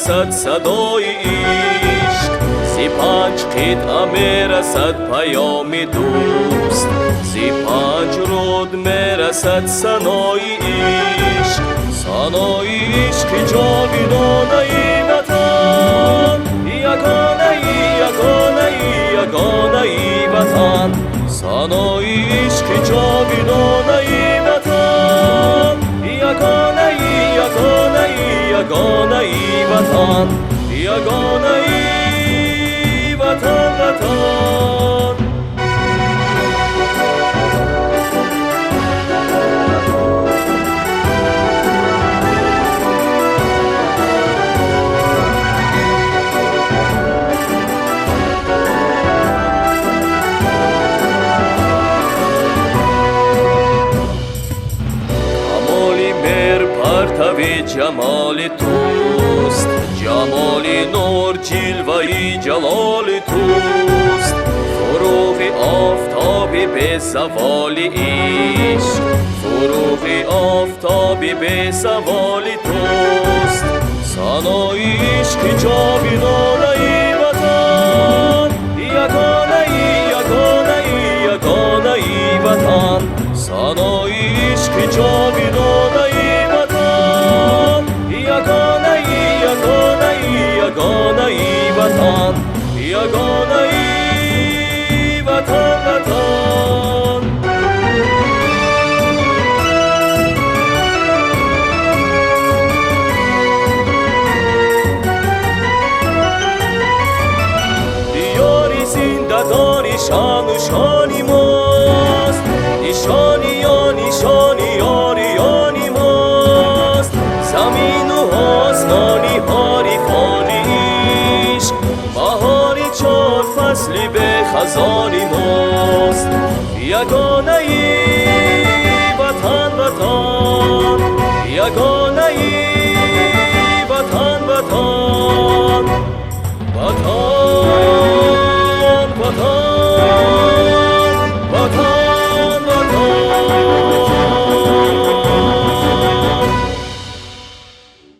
میرسد صدای عشق، زی پنج قطعه میرسد پیام دوست، زی پنج رود میرسد ثنای عشق، ثنای عشق جاودانه ای وطن، یگانه ای یگانه ای یگانه ای وطن، ثنای عشق جاودانه ای وطن، یگانه ای یگانه ای یگانه ای وطن، یگانه ای وطن وطن. پرتو جمال توست، جمال نور جلوه جلال توست، فروغ آفتاب به زوال عشق، فروغ آفتاب به زوال توست، ثنای عشق جاودانه ای وطن، یگانه ای یگانه ای یگانه ای وطن، ثنای عشق جاودانه ای یگانه ای یگانه ای یگانه ای وطن، یگانه ای وطن وطن. دیاری زندگانی شان و شانی ماست، نشانی یا نشانی یاری یانی ماست، زمین و آسمانی هاری خانی عشق، بهاری چار فصلی به خزانی ماست، یگانه ای